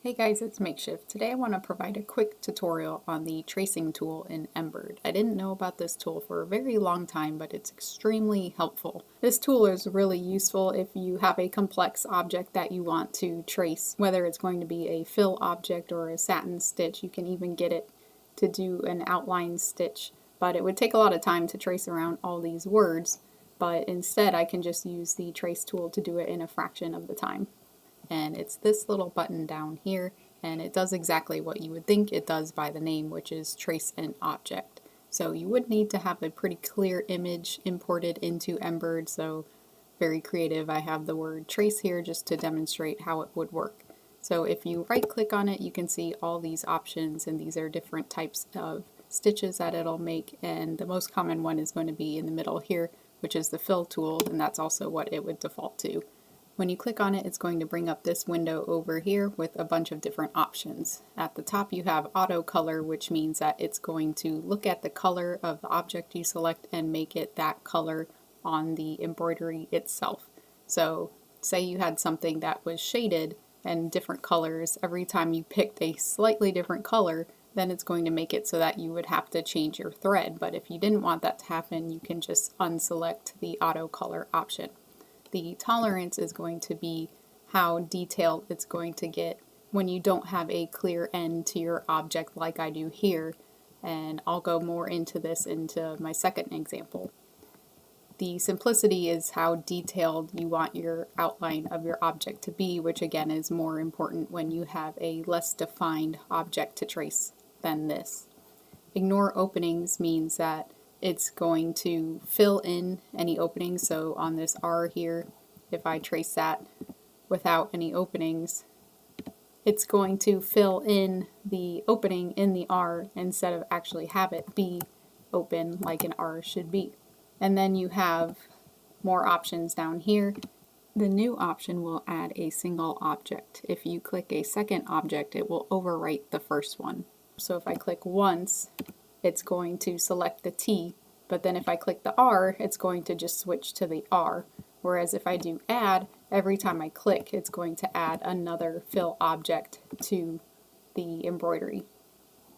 Hey guys, it's Makeshift. Today I want to provide a quick tutorial on the tracing tool in Embird. I didn't know about this tool for a very long time, but it's extremely helpful. This tool is really useful if you have a complex object that you want to trace, whether it's going to be a fill object or a satin stitch. You can even get it to do an outline stitch, but it would take a lot of time to trace around all these words, but instead I can just use the trace tool to do it in a fraction of the time. And it's this little button down here, and it does exactly what you would think it does by the name, which is trace an object. So you would need to have a pretty clear image imported into Embird, so very creative. I have the word trace here just to demonstrate how it would work. So if you right click on it, you can see all these options, and these are different types of stitches that it'll make, and the most common one is going to be in the middle here, which is the fill tool, and that's also what it would default to. When you click on it, it's going to bring up this window over here with a bunch of different options. At the top you have auto color, which means that it's going to look at the color of the object you select and make it that color on the embroidery itself. So say you had something that was shaded and different colors, every time you picked a slightly different color, then it's going to make it so that you would have to change your thread. But if you didn't want that to happen, you can just unselect the auto color option. The tolerance is going to be how detailed it's going to get when you don't have a clear end to your object like I do here, and I'll go more into this into my second example. The simplicity is how detailed you want your outline of your object to be, which again is more important when you have a less defined object to trace than this. Ignore openings means that it's going to fill in any openings. So on this R here, if I trace that without any openings, it's going to fill in the opening in the R instead of actually have it be open like an R should be. And then you have more options down here. The new option will add a single object. If you click a second object, it will overwrite the first one. So if I click once, it's going to select the T, but then if I click the R, it's going to just switch to the R. Whereas if I do add, every time I click, it's going to add another fill object to the embroidery.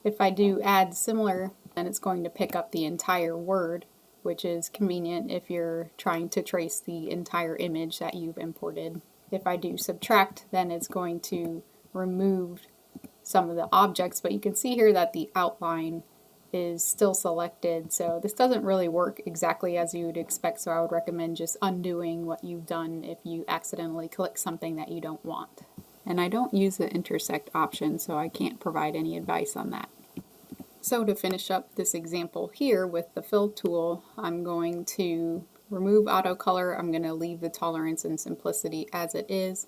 If I do add similar, then it's going to pick up the entire word, which is convenient if you're trying to trace the entire image that you've imported. If I do subtract, then it's going to remove some of the objects, but you can see here that the outline is still selected, so this doesn't really work exactly as you would expect, so I would recommend just undoing what you've done if you accidentally click something that you don't want. And I don't use the intersect option, so I can't provide any advice on that. So to finish up this example here with the fill tool, I'm going to remove auto color, I'm going to leave the tolerance and simplicity as it is,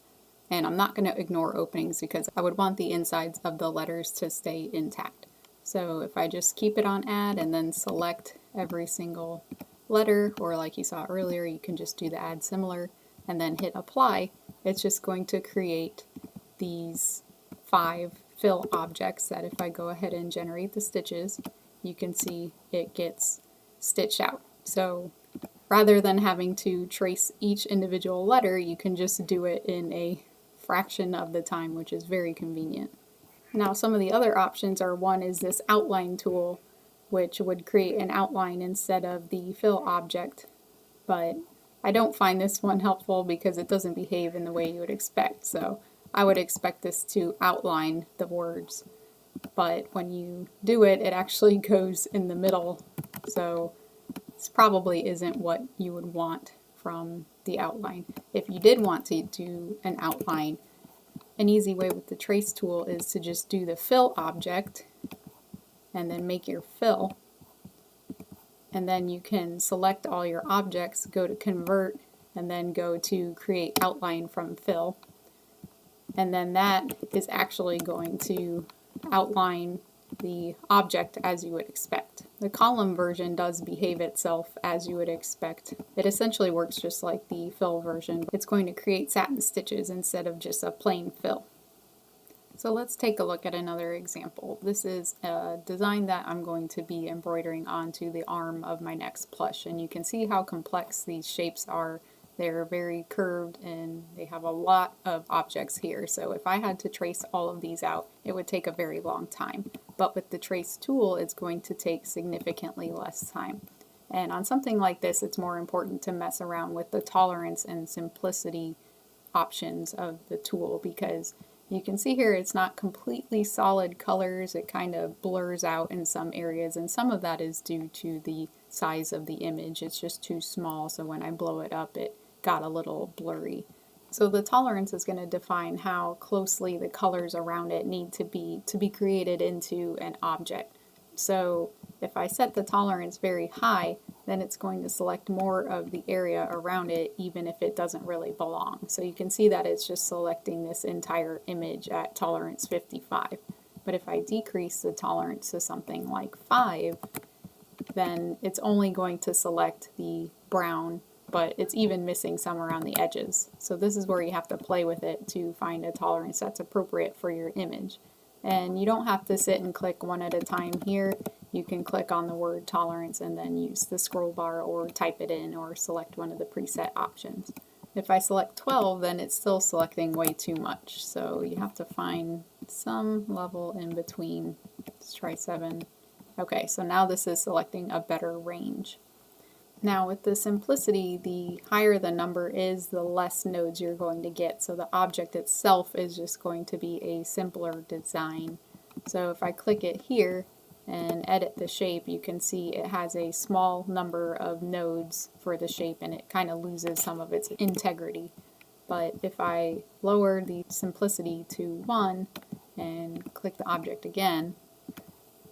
and I'm not going to ignore openings because I would want the insides of the letters to stay intact. So if I just keep it on add and then select every single letter, or like you saw earlier, you can just do the add similar and then hit apply, it's just going to create these 5 fill objects that if I go ahead and generate the stitches, you can see it gets stitched out. So rather than having to trace each individual letter, you can just do it in a fraction of the time, which is very convenient. Now some of the other options are, one is this outline tool, which would create an outline instead of the fill object, but I don't find this one helpful because it doesn't behave in the way you would expect. So I would expect this to outline the words, but when you do it, it actually goes in the middle, so this probably isn't what you would want from the outline. If you did want to do an outline, an easy way with the trace tool is to just do the fill object and then make your fill, and then you can select all your objects, go to convert, and then go to create outline from fill, and then that is actually going to outline the object as you would expect. The column version does behave itself as you would expect. It essentially works just like the fill version. It's going to create satin stitches instead of just a plain fill. So let's take a look at another example. This is a design that I'm going to be embroidering onto the arm of my next plush, and you can see how complex these shapes are They're very curved and they have a lot of objects here. So if I had to trace all of these out, it would take a very long time. But with the trace tool, it's going to take significantly less time. And on something like this, it's more important to mess around with the tolerance and simplicity options of the tool, because you can see here it's not completely solid colors. It kind of blurs out in some areas, and some of that is due to the size of the image. It's just too small, so when I blow it up it got a little blurry. So the tolerance is going to define how closely the colors around it need to be created into an object. So if I set the tolerance very high, then it's going to select more of the area around it, even if it doesn't really belong. So you can see that it's just selecting this entire image at tolerance 55. But if I decrease the tolerance to something like 5, then it's only going to select the brown, but it's even missing some around the edges. So this is where you have to play with it to find a tolerance that's appropriate for your image. And you don't have to sit and click one at a time here. You can click on the word tolerance and then use the scroll bar or type it in or select one of the preset options. If I select 12, then it's still selecting way too much. So you have to find some level in between. Let's try 7. Okay, so now this is selecting a better range. Now with the simplicity, the higher the number is, the less nodes you're going to get. So the object itself is just going to be a simpler design. So if I click it here and edit the shape, you can see it has a small number of nodes for the shape and it kind of loses some of its integrity. But if I lower the simplicity to 1 and click the object again,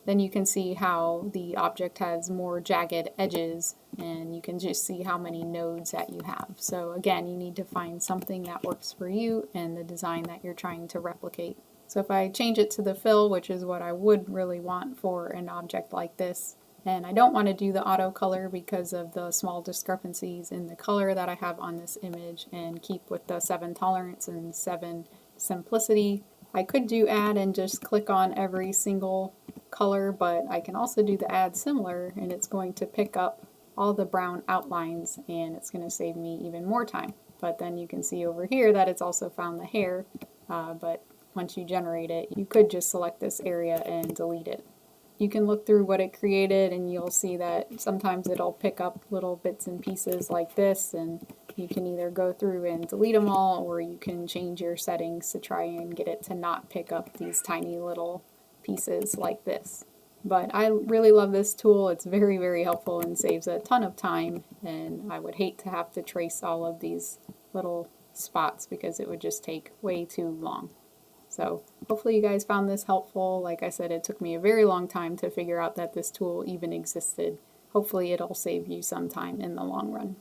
then you can see how the object has more jagged edges, and you can just see how many nodes that you have. So again, you need to find something that works for you and the design that you're trying to replicate. So if I change it to the fill, which is what I would really want for an object like this, and I don't want to do the auto color because of the small discrepancies in the color that I have on this image, and keep with the 7 tolerance and 7 simplicity. I could do add and just click on every single color, but I can also do the add similar, and it's going to pick up all the brown outlines and it's going to save me even more time. But then you can see over here that it's also found the hair, but once you generate it, you could just select this area and delete it. You can look through what it created and you'll see that sometimes it'll pick up little bits and pieces like this, and you can either go through and delete them all, or you can change your settings to try and get it to not pick up these tiny little pieces like this. But I really love this tool. It's very, very helpful and saves a ton of time, and I would hate to have to trace all of these little spots because it would just take way too long. So hopefully you guys found this helpful. Like I said, it took me a very long time to figure out that this tool even existed. Hopefully it'll save you some time in the long run.